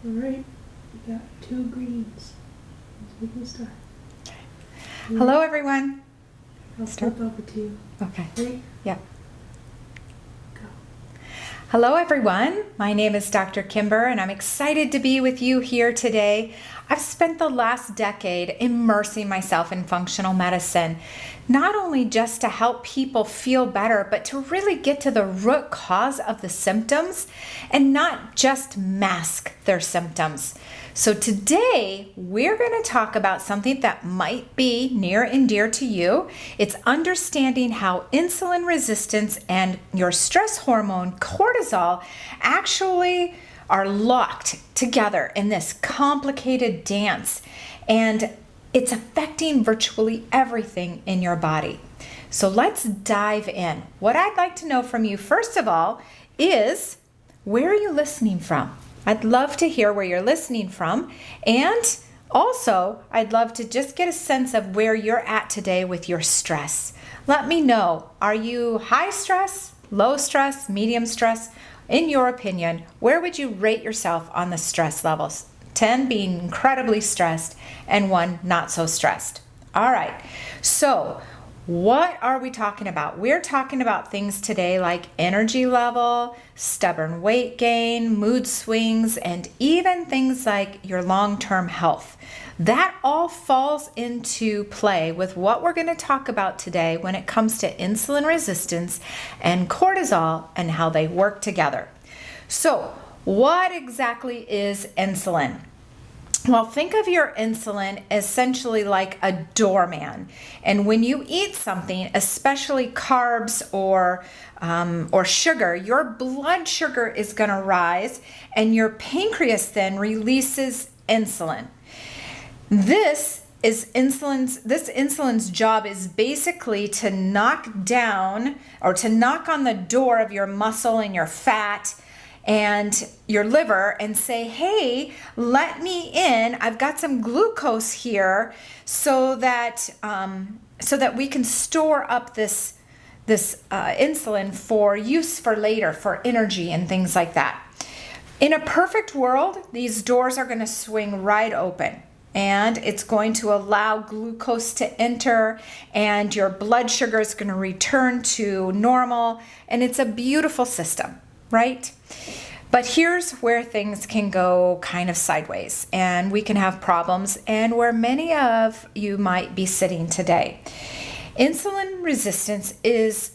All right, we got 2 greens. We can start. Hello, everyone. I'll flip over to you. Okay. Ready? Yep. Go. Hello, everyone. My name is Dr. Kimber, and I'm excited to be with you here today. I've spent the last decade immersing myself in functional medicine, not only just to help people feel better, but to really get to the root cause of the symptoms and not just mask their symptoms. So today, we're going to talk about something that might be near and dear to you. It's understanding how insulin resistance and your stress hormone, cortisol, actually are locked together in this complicated dance, and it's affecting virtually everything in your body. So let's dive in. What I'd like to know from you, first of all, is where are you listening from? I'd love to hear where you're listening from, and also I'd love to just get a sense of where you're at today with your stress. Let me know, are you high stress, low stress, medium stress? In your opinion, where would you rate yourself on the stress levels? 10 being incredibly stressed and 1 not so stressed. All right, so what are we talking about? We're talking about things today like energy level, stubborn weight gain, mood swings, and even things like your long-term health. That all falls into play with what we're going to talk about today when it comes to insulin resistance and cortisol and how they work together. So, what exactly is insulin? Well, think of your insulin essentially like a doorman. And when you eat something, especially carbs or sugar, your blood sugar is going to rise, and your pancreas then releases insulin. This insulin's job is basically to knock down or to knock on the door of your muscle and your fat and your liver and say, hey, let me in. I've got some glucose here so that we can store up this insulin for use for later, for energy and things like that. In a perfect world, these doors are going to swing right open, and it's going to allow glucose to enter, and your blood sugar is going to return to normal, and it's a beautiful system, right? But here's where things can go kind of sideways, and we can have problems, and where many of you might be sitting today. Insulin resistance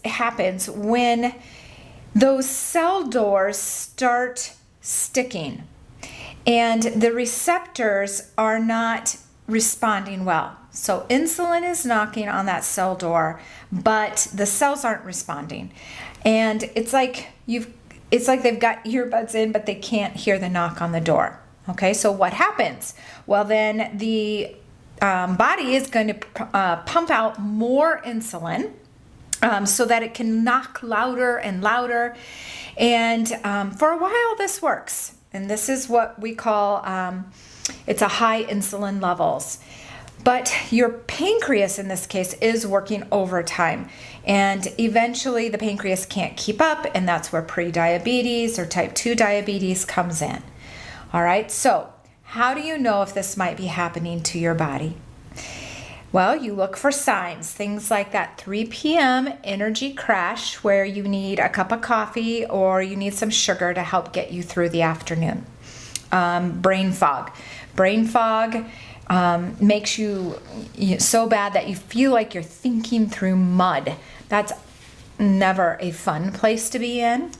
happens when those cell doors start sticking and the receptors are not responding well. So insulin is knocking on that cell door, but the cells aren't responding. And it's like they've got earbuds in, but they can't hear the knock on the door. Okay, so what happens? Well, then the body is going to pump out more insulin so that it can knock louder and louder. And for a while, this works. And this is what we call, it's a high insulin levels. But your pancreas in this case is working overtime. And eventually the pancreas can't keep up, and that's where prediabetes or type 2 diabetes comes in. All right, so how do you know if this might be happening to your body? Well, you look for signs, things like that 3 p.m. energy crash where you need a cup of coffee or you need some sugar to help get you through the afternoon. Brain fog. Brain fog makes you so bad that you feel like you're thinking through mud. That's never a fun place to be in.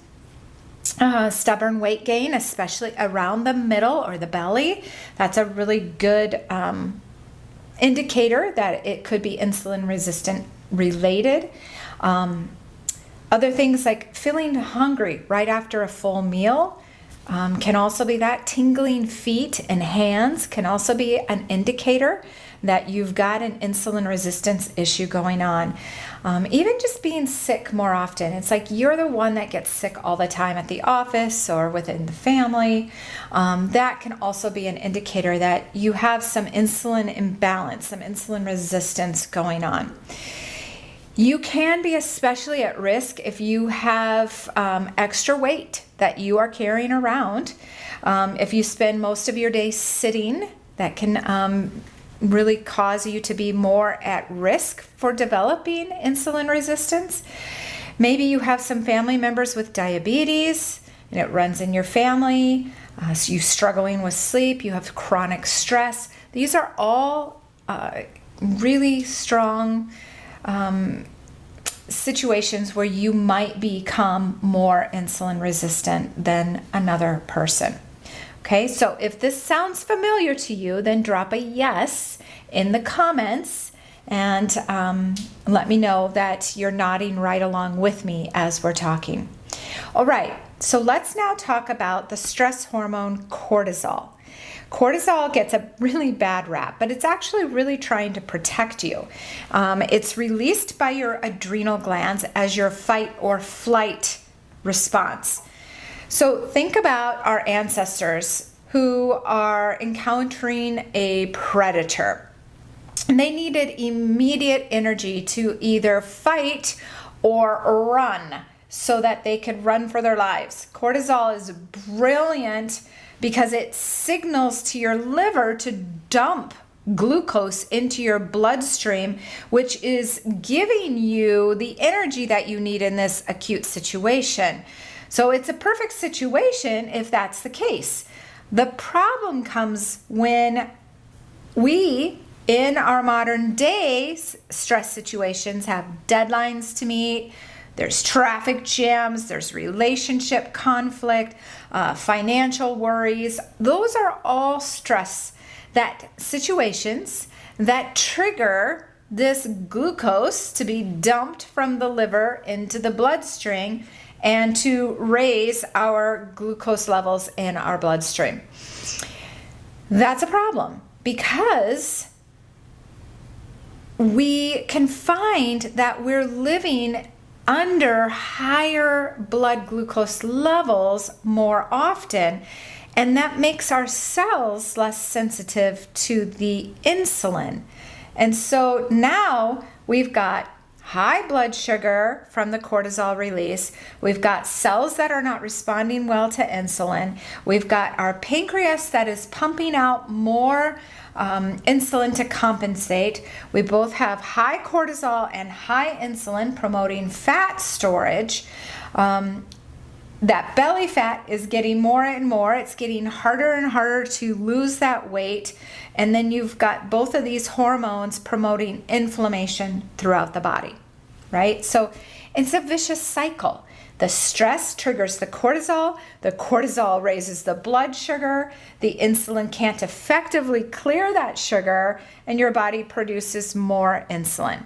Stubborn weight gain, especially around the middle or the belly. That's a really good indicator that it could be insulin resistant related. Other things like feeling hungry right after a full meal can also be that. Tingling feet and hands can also be an indicator that you've got an insulin resistance issue going on. Even just being sick more often. It's like you're the one that gets sick all the time at the office or within the family. That can also be an indicator that you have some insulin imbalance, some insulin resistance going on. You can be especially at risk if you have extra weight that you are carrying around. If you spend most of your day sitting, that can really cause you to be more at risk for developing insulin resistance. Maybe you have some family members with diabetes and it runs in your family. So you're struggling with sleep, you have chronic stress. These are all really strong situations where you might become more insulin resistant than another person. Okay, so if this sounds familiar to you, then drop a yes in the comments and let me know that you're nodding right along with me as we're talking. All right, so let's now talk about the stress hormone cortisol. Cortisol gets a really bad rap, but it's actually really trying to protect you. It's released by your adrenal glands as your fight or flight response. So think about our ancestors who are encountering a predator. And they needed immediate energy to either fight or run so that they could run for their lives. Cortisol is brilliant because it signals to your liver to dump glucose into your bloodstream, which is giving you the energy that you need in this acute situation. So it's a perfect situation if that's the case. The problem comes when we, in our modern day stress situations, have deadlines to meet, there's traffic jams, there's relationship conflict, financial worries. Those are all stress situations that trigger this glucose to be dumped from the liver into the bloodstream and to raise our glucose levels in our bloodstream. That's a problem because we can find that we're living under higher blood glucose levels more often, and that makes our cells less sensitive to the insulin. And so now we've got high blood sugar from the cortisol release. We've got cells that are not responding well to insulin. We've got our pancreas that is pumping out more insulin to compensate. We both have high cortisol and high insulin promoting fat storage. That belly fat is getting more and more. It's getting harder and harder to lose that weight. And then you've got both of these hormones promoting inflammation throughout the body, right? So it's a vicious cycle. The stress triggers the cortisol raises the blood sugar, the insulin can't effectively clear that sugar, and your body produces more insulin.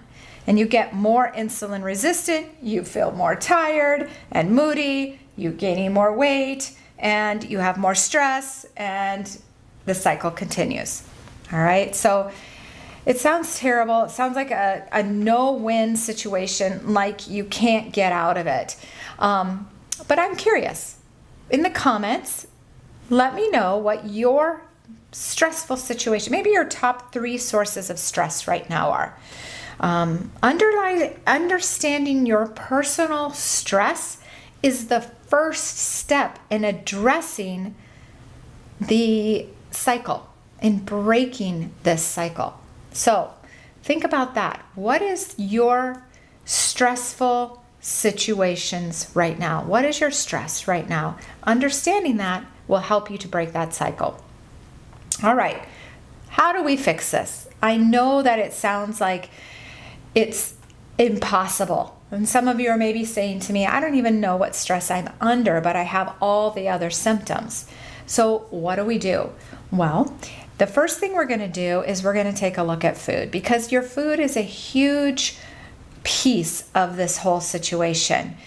And you get more insulin resistant, you feel more tired and moody, you're gaining more weight, and you have more stress, and the cycle continues. All right, so it sounds terrible. It sounds like a no-win situation, like you can't get out of it. But I'm curious. In the comments, let me know what your stressful situation, maybe your top 3 sources of stress right now are. Understanding your personal stress is the first step in addressing the cycle, in breaking this cycle. So think about that. What is your stressful situations right now? What is your stress right now? Understanding that will help you to break that cycle. All right, how do we fix this? I know that it sounds like it's impossible. And some of you are maybe saying to me, I don't even know what stress I'm under, but I have all the other symptoms. So what do we do? Well, the first thing we're going to do is we're going to take a look at food, because your food is a huge piece of this whole situation.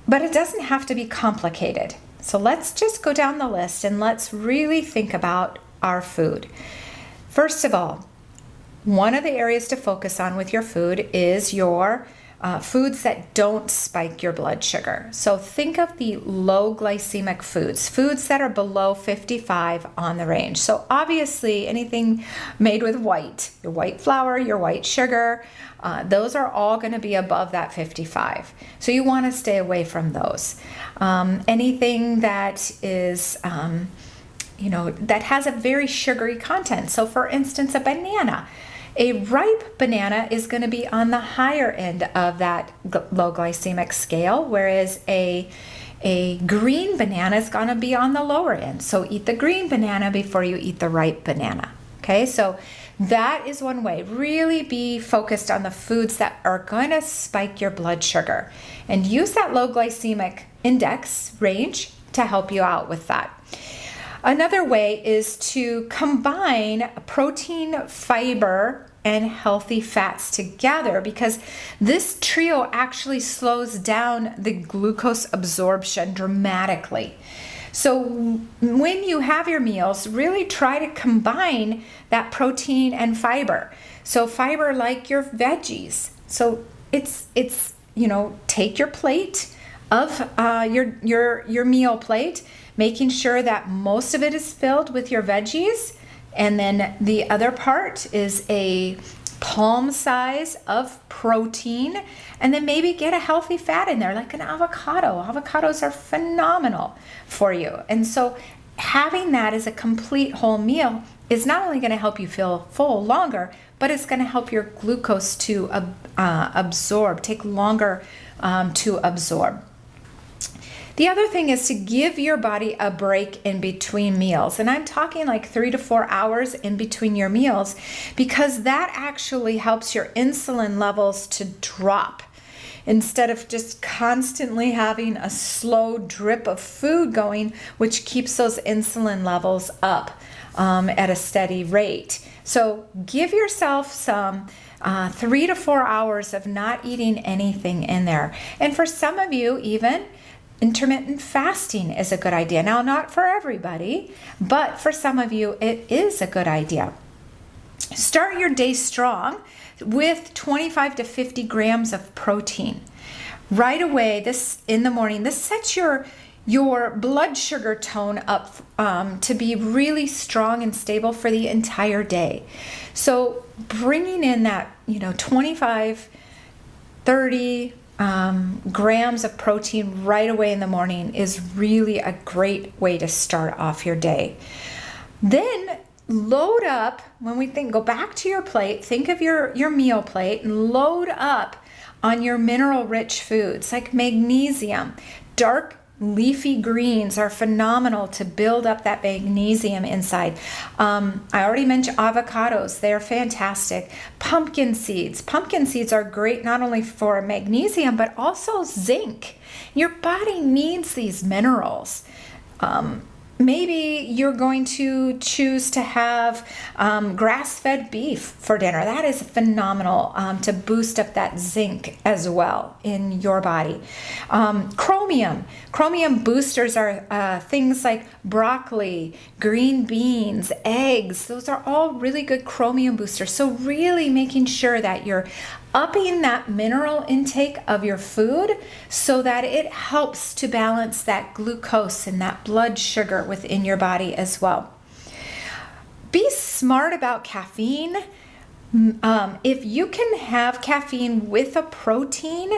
But it doesn't have to be complicated. So let's just go down the list and let's really think about our food. First of all, one of the areas to focus on with your food is your foods that don't spike your blood sugar. So think of the low glycemic foods that are below 55 on the range. So obviously anything made with your white flour, your white sugar, those are all going to be above that 55. So you want to stay away from those. Anything that is, that has a very sugary content. So for instance, a banana. A ripe banana is going to be on the higher end of that low glycemic scale, whereas a green banana is going to be on the lower end. So eat the green banana before you eat the ripe banana. Okay, so that is one way. Really be focused on the foods that are going to spike your blood sugar and use that low glycemic index range to help you out with that. Another way is to combine protein, fiber, and healthy fats together, because this trio actually slows down the glucose absorption dramatically. So when you have your meals, really try to combine that protein and fiber. So fiber like your veggies. So it's take your plate of your meal plate, making sure that most of it is filled with your veggies, and then the other part is a palm size of protein, and then maybe get a healthy fat in there like an avocado. Avocados are phenomenal for you. And so having that as a complete whole meal is not only going to help you feel full longer, but it's going to help your glucose to take longer to absorb. The other thing is to give your body a break in between meals. And I'm talking like 3 to 4 hours in between your meals, because that actually helps your insulin levels to drop. Instead of just constantly having a slow drip of food going, which keeps those insulin levels up at a steady rate. So give yourself some 3 to 4 hours of not eating anything in there. And for some of you, even intermittent fasting is a good idea. Now, not for everybody, but for some of you, it is a good idea. Start your day strong with 25 to 50 grams of protein. Right away, this in the morning, this sets your blood sugar tone up to be really strong and stable for the entire day. So bringing in that, 25, 30 grams of protein right away in the morning is really a great way to start off your day. Then load up, go back to your plate, think of your meal plate, and load up on your mineral-rich foods like magnesium. Dark leafy greens are phenomenal to build up that magnesium inside. I already mentioned avocados. They're fantastic. Pumpkin seeds. Pumpkin seeds are great not only for magnesium, but also zinc. Your body needs these minerals. Maybe you're going to choose to have grass-fed beef for dinner. That is phenomenal to boost up that zinc as well in your body. Chromium boosters are things like broccoli, green beans, eggs. Those are all really good chromium boosters. So really making sure that you're upping that mineral intake of your food so that it helps to balance that glucose and that blood sugar within your body as well. Be smart about caffeine. If you can have caffeine with a protein,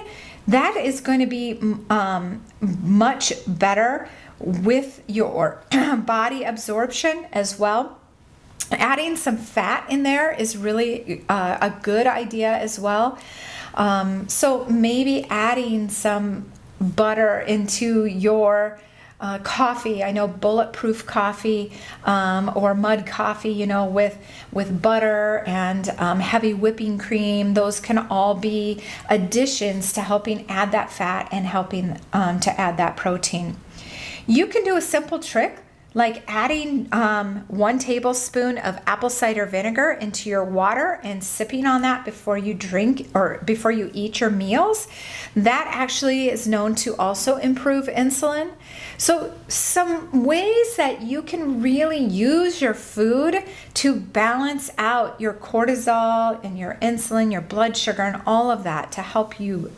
that is going to be much better with your body absorption as well. Adding some fat in there is really a good idea as well. So maybe adding some butter into your coffee. I know bulletproof coffee or mud coffee, with butter and heavy whipping cream. Those can all be additions to helping add that fat and helping to add that protein. You can do a simple trick like adding 1 tablespoon of apple cider vinegar into your water and sipping on that before you drink or before you eat your meals. That actually is known to also improve insulin. So some ways that you can really use your food to balance out your cortisol and your insulin, your blood sugar, and all of that to help you,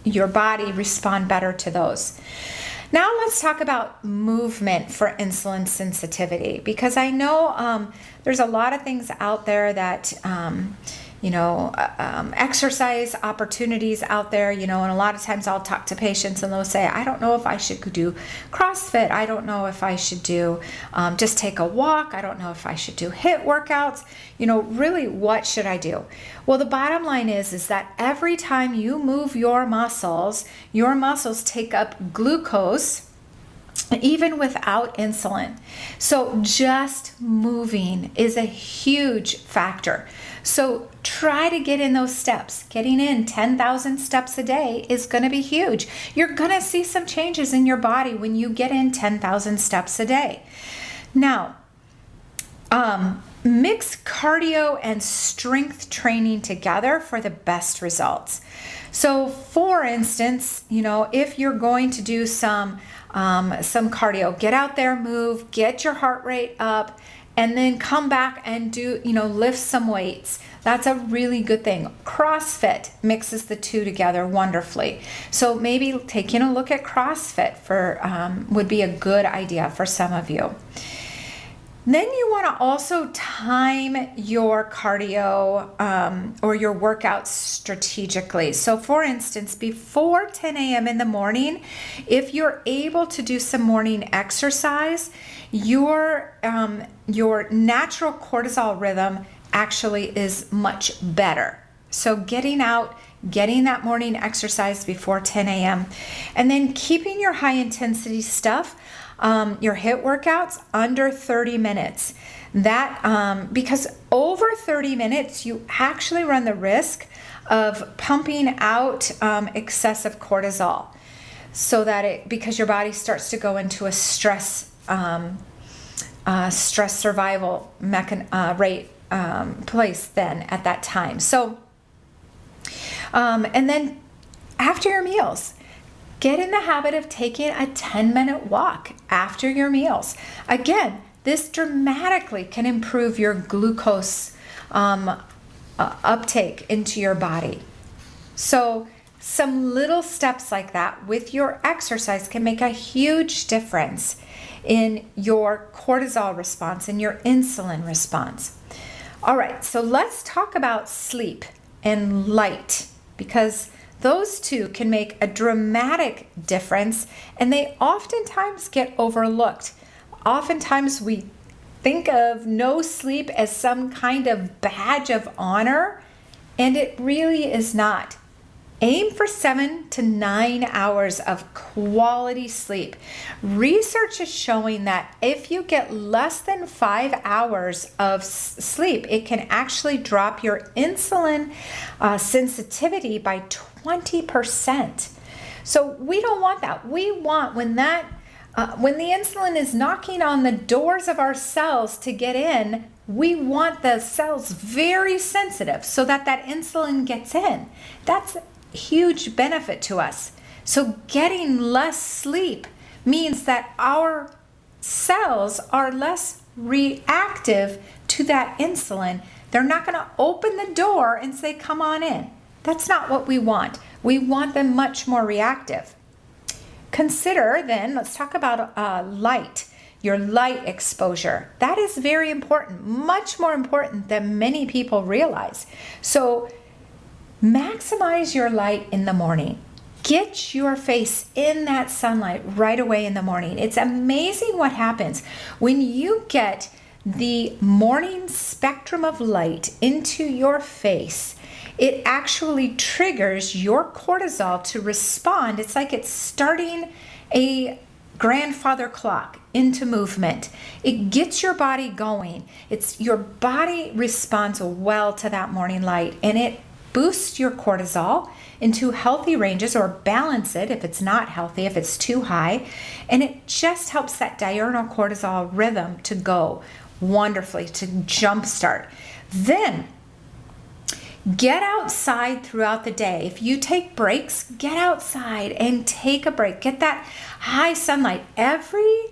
your body respond better to those. Now let's talk about movement for insulin sensitivity, because I know there's a lot of things out there that, exercise opportunities out there, and a lot of times I'll talk to patients and they'll say, I don't know if I should do CrossFit. I don't know if I should do just take a walk. I don't know if I should do HIIT workouts. Really, what should I do? Well, the bottom line is that every time you move your muscles take up glucose, even without insulin. So just moving is a huge factor. So try to get in those steps. Getting in 10,000 steps a day is going to be huge. You're going to see some changes in your body when you get in 10,000 steps a day. Now, mix cardio and strength training together for the best results. So for instance, if you're going to do some cardio, get out there, move, get your heart rate up, and then come back and do, lift some weights. That's a really good thing. CrossFit mixes the two together wonderfully. So maybe taking a look at CrossFit would be a good idea for some of you. Then you want to also time your cardio or your workouts strategically. So for instance, before 10 a.m. in the morning, if you're able to do some morning exercise, your natural cortisol rhythm actually is much better. So getting out, getting that morning exercise before 10 a.m. and then keeping your high intensity stuff, your HIIT workouts under 30 minutes. That because over 30 minutes, you actually run the risk of pumping out excessive cortisol, so that because your body starts to go into a stress survival rate place then at that time. So, and then after your meals, get in the habit of taking a 10-minute walk after your meals. Again, this dramatically can improve your glucose uptake into your body. So some little steps like that with your exercise can make a huge difference in your cortisol response and your insulin response. All right, so let's talk about sleep and light, because those two can make a dramatic difference, and they oftentimes get overlooked. Oftentimes we think of no sleep as some kind of badge of honor, and it really is not. Aim for 7 to 9 hours of quality sleep. Research is showing that if you get less than 5 hours of sleep, it can actually drop your insulin sensitivity by 20%. So we don't want that. We want when the insulin is knocking on the doors of our cells to get in, we want the cells very sensitive so that insulin gets in. That's huge benefit to us. So getting less sleep means that our cells are less reactive to that insulin. They're not going to open the door and say, come on in. That's not what we want. We want them much more reactive. Consider then, let's talk about light, your light exposure. That is very important, much more important than many people realize. So maximize your light in the morning. Get your face in that sunlight right away in the morning. It's amazing what happens when you get the morning spectrum of light into your face. It actually triggers your cortisol to respond. It's like it's starting a grandfather clock into movement. It gets your body going. Your body responds well to that morning light, and it boost your cortisol into healthy ranges, or balance it if it's not healthy, if it's too high. And it just helps that diurnal cortisol rhythm to go wonderfully, to jumpstart. Then get outside throughout the day. If you take breaks, get outside and take a break. Get that high sunlight. Every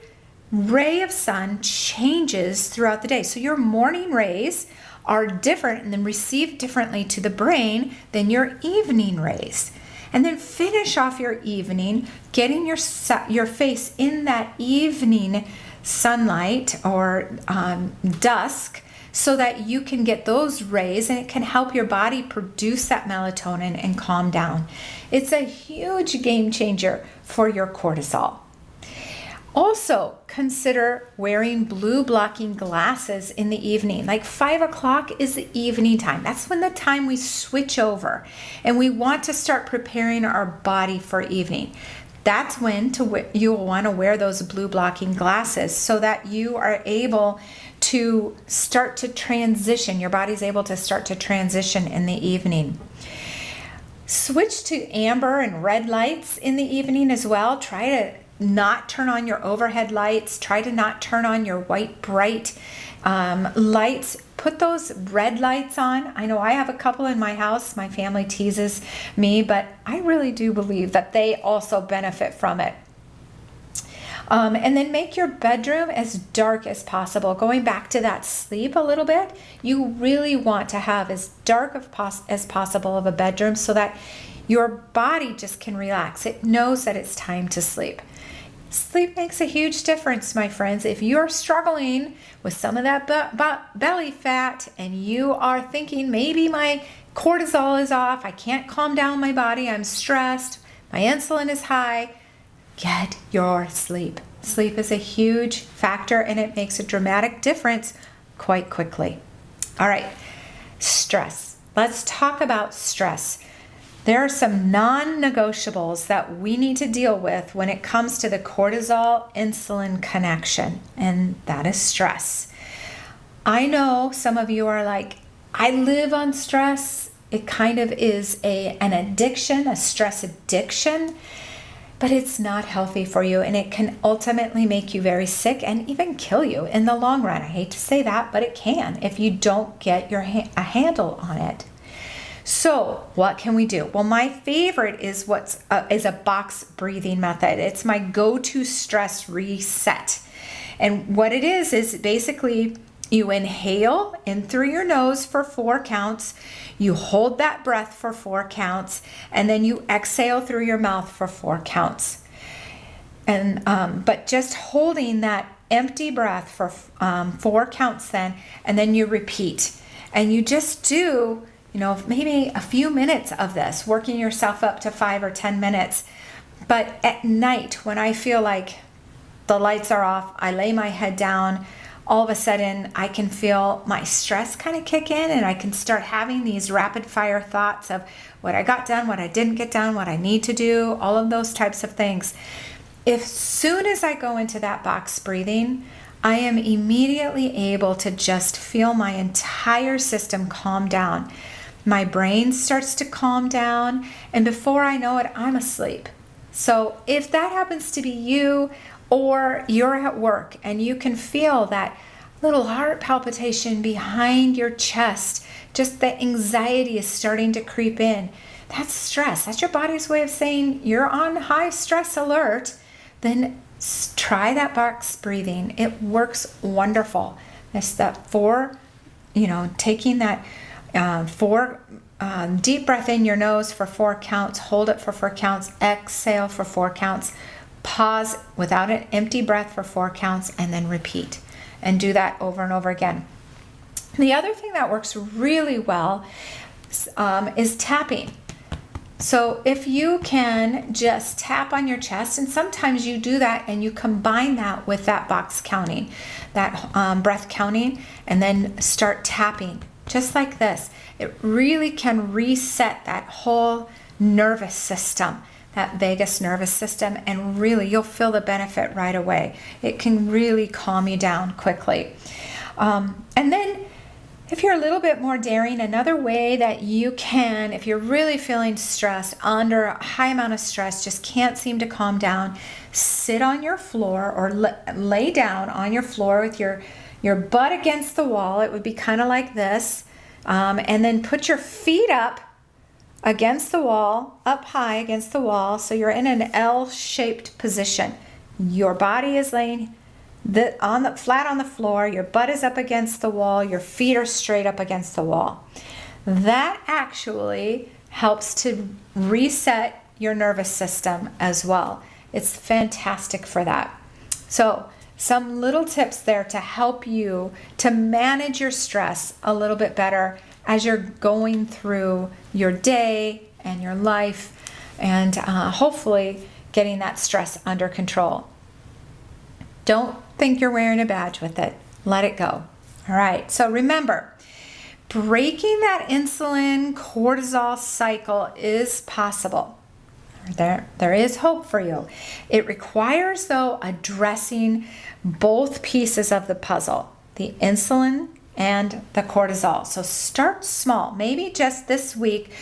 ray of sun changes throughout the day. So your morning rays are different and then receive differently to the brain than your evening rays. And then finish off your evening getting your face in that evening sunlight or dusk, so that you can get those rays and it can help your body produce that melatonin and calm down. It's a huge game changer for your cortisol. Also, consider wearing blue blocking glasses in the evening. Like 5 o'clock is the evening time. That's when the time we switch over and we want to start preparing our body for evening. That's when you will want to wear those blue blocking glasses, so that you are able to start to transition. Your body's able to start to transition in the evening. Switch to amber and red lights in the evening as well. Try to not turn on your overhead lights. Try to not turn on your white bright lights. Put those red lights on. I know I have a couple in my house. My family teases me, but I really do believe that they also benefit from it. And then make your bedroom as dark as possible. Going back to that sleep a little bit, you really want to have as dark as possible of a bedroom, so that your body just can relax. It knows that it's time to sleep. Sleep makes a huge difference, my friends. If you're struggling with some of that belly fat and you are thinking maybe my cortisol is off, I can't calm down my body, I'm stressed, my insulin is high, get your sleep. Sleep is a huge factor and it makes a dramatic difference quite quickly. All right, stress. Let's talk about stress. There are some non-negotiables that we need to deal with when it comes to the cortisol-insulin connection, and that is stress. I know some of you are like, I live on stress. It kind of is an addiction, a stress addiction, but it's not healthy for you, and it can ultimately make you very sick and even kill you in the long run. I hate to say that, but it can if you don't get a handle on it. So what can we do? Well, my favorite is is a box breathing method. It's my go-to stress reset. And what it is basically you inhale in through your nose for 4 counts, you hold that breath for 4 counts, and then you exhale through your mouth for 4 counts. And but just holding that empty breath for 4 counts then, and then you repeat. And you just do maybe a few minutes of this, working yourself up to 5 or 10 minutes. But at night, when I feel like the lights are off, I lay my head down, all of a sudden I can feel my stress kind of kick in, and I can start having these rapid fire thoughts of what I got done, what I didn't get done, what I need to do, all of those types of things. As soon as I go into that box breathing, I am immediately able to just feel my entire system calm down. My brain starts to calm down, and before I know it, I'm asleep. So if that happens to be you, or you're at work and you can feel that little heart palpitation behind your chest, just the anxiety is starting to creep in, that's stress. That's your body's way of saying you're on high stress alert. Then try that box breathing. It works wonderful. It's that taking that 4 deep breath in your nose for 4 counts, hold it for 4 counts, exhale for 4 counts, pause without an empty breath for 4 counts, and then repeat. And do that over and over again. The other thing that works really well is tapping. So if you can just tap on your chest, and sometimes you do that and you combine that with that box counting, that breath counting, and then start tapping just like this. It really can reset that whole nervous system, that vagus nervous system, and really you'll feel the benefit right away. It can really calm you down quickly. And then If you're a little bit more daring, another way that you can, if you're really feeling stressed, under a high amount of stress, just can't seem to calm down, sit on your floor or lay down on your floor with your butt against the wall. It would be kind of like this. And then put your feet up against the wall, up high against the wall, so you're in an L-shaped position. Your body is laying flat on the floor, your butt is up against the wall, your feet are straight up against the wall. That actually helps to reset your nervous system as well. It's fantastic for that. So some little tips there to help you to manage your stress a little bit better as you're going through your day and your life, and hopefully getting that stress under control. Don't think you're wearing a badge with it. Let it go. All right, so remember, breaking that insulin cortisol cycle is possible. There is hope for you. It requires, though, addressing both pieces of the puzzle, the insulin and the cortisol. So start small. Maybe just this week,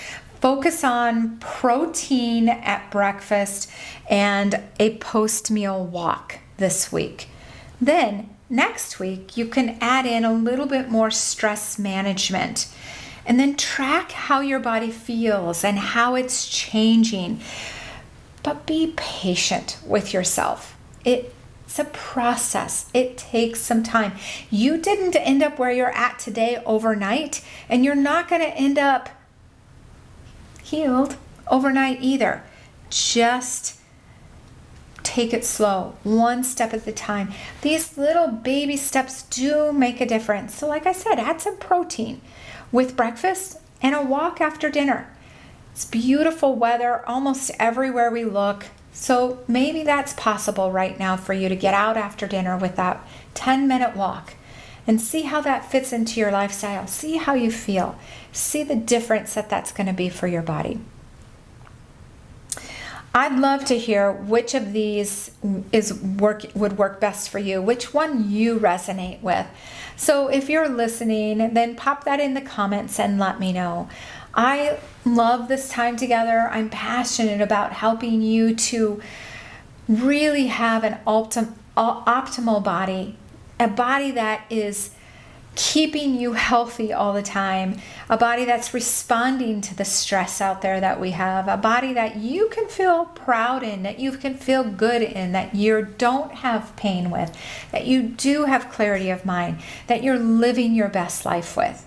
focus on protein at breakfast and a post-meal walk this week. Then next week, you can add in a little bit more stress management, and then track how your body feels and how it's changing. But be patient with yourself. It's a process. It takes some time. You didn't end up where you're at today overnight, and you're not going to end up healed overnight either. Just take it slow, one step at a time. These little baby steps do make a difference. So like I said, add some protein with breakfast and a walk after dinner. It's beautiful weather almost everywhere we look. So maybe that's possible right now for you to get out after dinner with that 10-minute walk and see how that fits into your lifestyle. See how you feel. See the difference that's going to be for your body. I'd love to hear which of these would work best for you, which one you resonate with. So if you're listening, then pop that in the comments and let me know. I love this time together. I'm passionate about helping you to really have an optimal body, a body that is keeping you healthy all the time, a body that's responding to the stress out there that we have, a body that you can feel proud in, that you can feel good in, that you don't have pain with, that you do have clarity of mind, that you're living your best life with.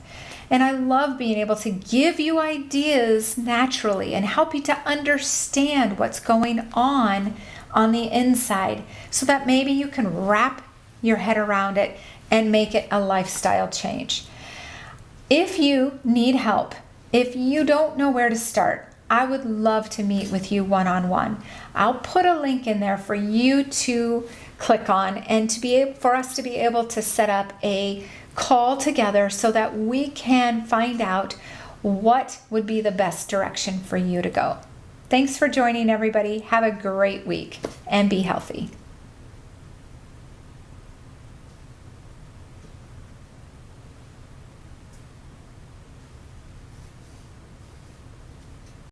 And I love being able to give you ideas naturally and help you to understand what's going on the inside so that maybe you can wrap your head around it and make it a lifestyle change. If you need help, if you don't know where to start, I would love to meet with you one-on-one. I'll put a link in there for you to click on and for us to be able to set up a call together so that we can find out what would be the best direction for you to go. Thanks for joining, everybody. Have a great week and be healthy.